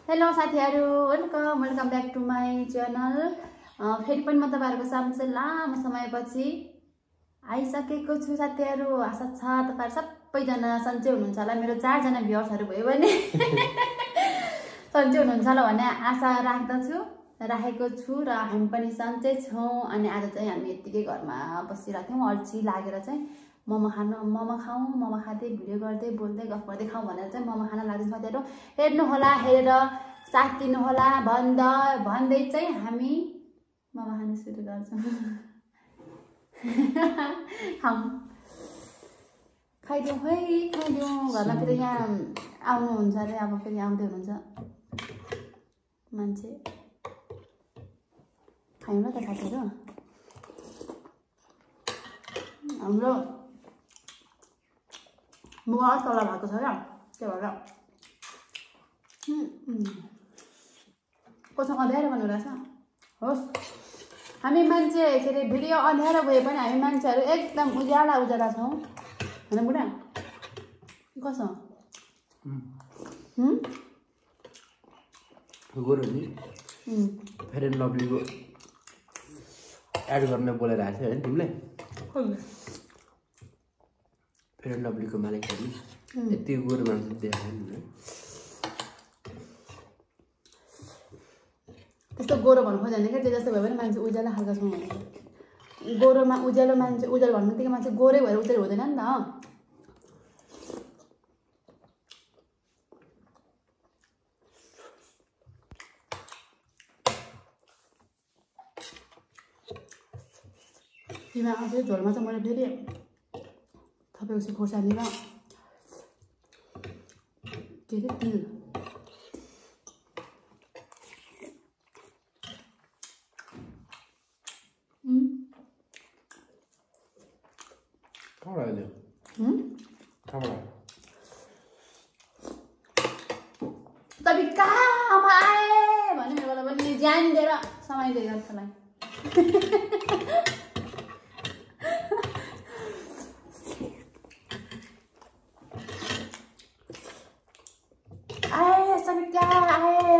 Hello साथीहरु, welcome back to my channel. फेरि पनि म तपाईहरुको सामु चाहिँ लामो समयपछि आइसकेको छु साथीहरु। आशा छ तपाईहरु सबैजना सन्चै हुनुहुन्छ होला। मेरो 4 जना भ्युअर्सहरु भयो भने सन्चै हुनुहुन्छ होला भन्ने आशा राखेको छु र हामी पनि सन्चै छौं। अनि आज चाहिँ हामी यतिकै घरमा बसिरहेको थियौं, अल्छी लागेर चाहिँ मोमो खाँदै भिडियो गर्दै बोल्दै गफ गर्दै खाउँ भनेर चाहिँ मोमो खान लाग्दै साथीहरु। हेर्नु होला, हेरेर साथ दिनु होला भन्दै चाहिँ हामी मोमो खान सुरु गर्छौं। खाइदिउँ है, खाइदिउँ। घरमा फेरि यहाँ आउनुहुन्छ अरे, अब फेरि आउँदै हुनुहुन्छ मान्छे। खायौँ ल त साथीहरु। हाम्रो मुवा तल भएको छ क्या, त्यही भएर कोसँग अँध्यारो बनिरहेछ। होस्, हामी मान्छे के अरे भिडियो अँध्यारो भए पनि हामी मान्छेहरू एकदम उज्याला छौँ होइन बुढा? कसो फेयर एन्ड लभलीको एड गर्न बोलेर आएको थियो होइन तिमीले? फेयर एन्ड लभलीको मालिकहरू यति गोरो मान्छे देखायो नि। त्यस्तो गोरो भन्नु खोजेन क्या, त्यो जस्तो भयो भने मान्छे उज्यालो खालको छौँ भने। गोरोमा उज्यालो मान्छे, उज्यालो भन्नु बित्तिकै मान्छे गोरै भएर उज्यालो हुँदैन नि त। तिमा अझै झोलमा चाहिँ मैले फेरि थपेको छु खोर्सानी र के अरे तिल। तपाईँ कहाँमा आए भने मेरो बेला पनि ज्यान दिएर समय दिएर त्यसलाई आए सबै कहाँ आए।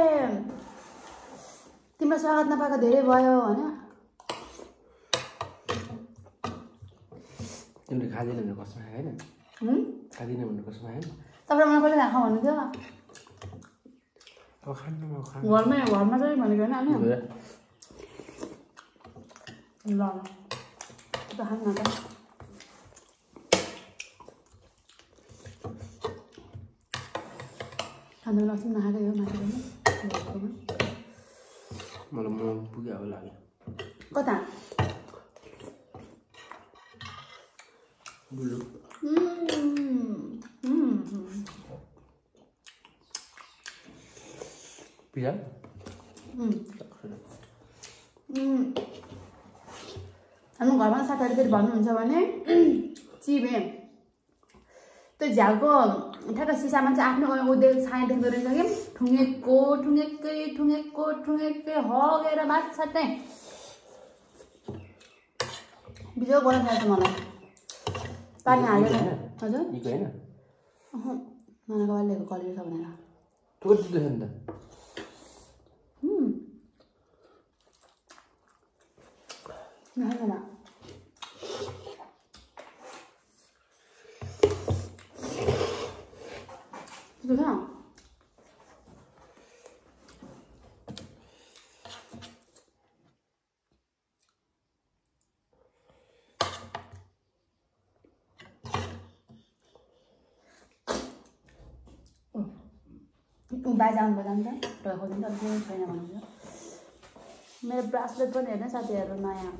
तिम्रो स्वागत नपाएको धेरै भयो होइन। तिमीले खाँदैन भनेर कसम खायो होइन? खाँदिन भनेर कसम खायो? तपाईँ मलाई कहिले खाऊ भन्नु थियो? अब खान्न म खान्न। घरमा चाहिँ भनेको होइन अनि ल त खान्न त। खानु नसिम नखाएकै हो माथि पनि। मलाई म पुग्यो अब लाग्यो। कता? बुलु पिजा हाम्रो घरमा साथीहरू फेरि भन्नुहुन्छ भने चिबे त्यो झ्यालको ठ्याक्क सिसामा चाहिँ आफ्नो उद्योग छाया देख्दो रहेछ कि ठुङ्गेकै हगेर माछा चाहिँ बिजो बनाउनु थाल्छ मलाई। पानी हालेर हजुर नानाको बालेको कलेर छ भनेर बाजे आउनुभयो जान्छ टोय खोल्नु त केही छैन भन्नुहुन्छ। मेरो ब्रासलेट पनि हेर्न साथीहरू नयाँ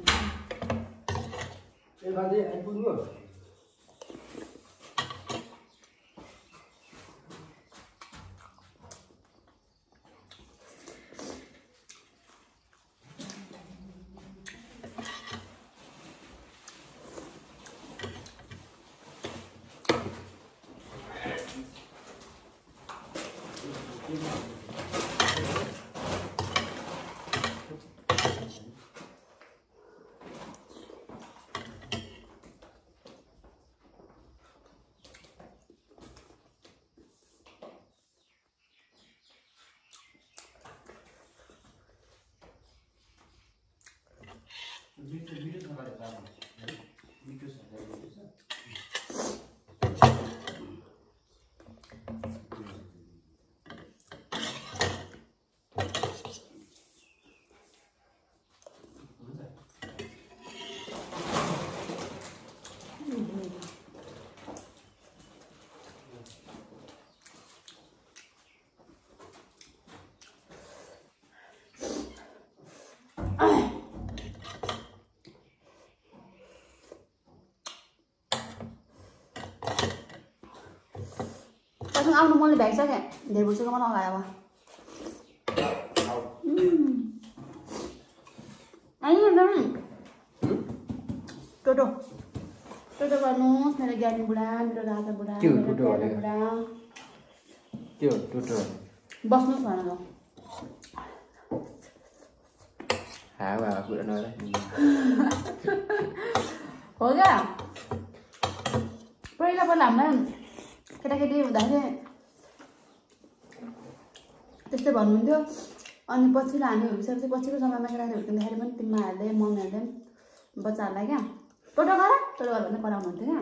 आउनु मनले भ्याइसकेँ धेरै वर्षको मन अगायो अब टोटो टोटो गर्नुहोस् मेरो ज्ञानी बुढा मेरो राजा बुढा मेरो प्यारो बुढा त्यो टोटो बस्नुहोस् भन ल हावा कुरा नगरा हो क्या पहिला पहिला हामीलाई केटाकेटी हुँदाखेरि त्यस्तै भन्नुहुन्थ्यो अनि पछिल्लो हामी हुर्किसकेपछि पछिल्लो समयमा केटाकेटी हुर्किँदाखेरि पनि तिमीहरूले मम्मीहरूले बच्चाहरूलाई क्या टोटो गर भन्दै कराउनुहुन्थ्यो क्या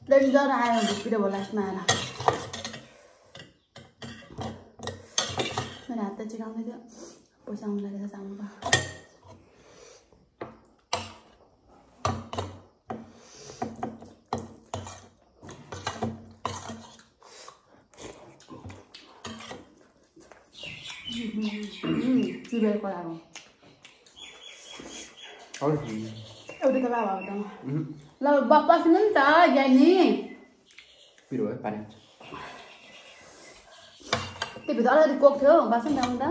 डेन्जर आयो भित्र भयो लास्टमा आएर मेरो हात त चिकाउँदै थियो पैसा आउनु लागेको छ चामलको चिबेर कराएको एउटा त बाबा हो त ल बस्नु नि त ज्ञानी पिरो भयो पानी त्यो भित्र अलिकति कोक थियो बाँच्नु नि त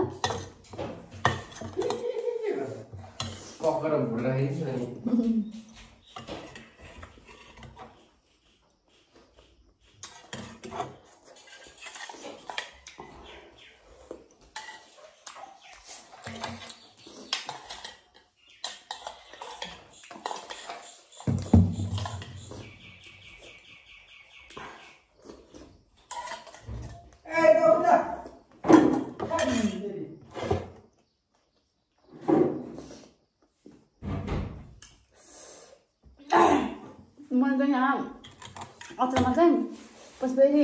कफ गरेर भुलिरहेको मैले चाहिँ यहाँ अचारमा चाहिँ पछि फेरि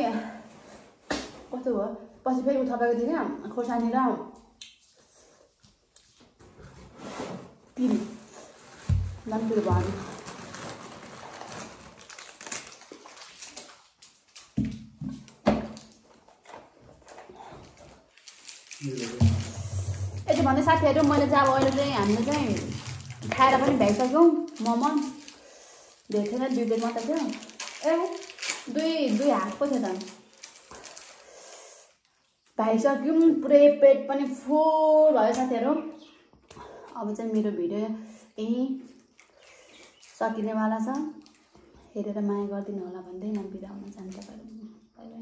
कस्तो भयो पछि फेरि उठाएको थिएँ क्या खोर्सानी र तिल राम्रो भयो यति भन्दै साथीहरू मैले चाहिँ अब अहिले चाहिँ हामीले चाहिँ खाएर पनि भ्याइसक्यौँ मोमो धेरै थिएन 2 प्लेट मात्रै थियो ए दुई हात पो थियो त भ्याइसक्यौँ पुरै पेट पनि फुल भयो साथीहरू अब चाहिँ मेरो भिडियो यहीँ सकिनेवाला छ हेरेर माया गरिदिनु होला भन्दै म बिदा हुन चाहन्छु बाइ बाइ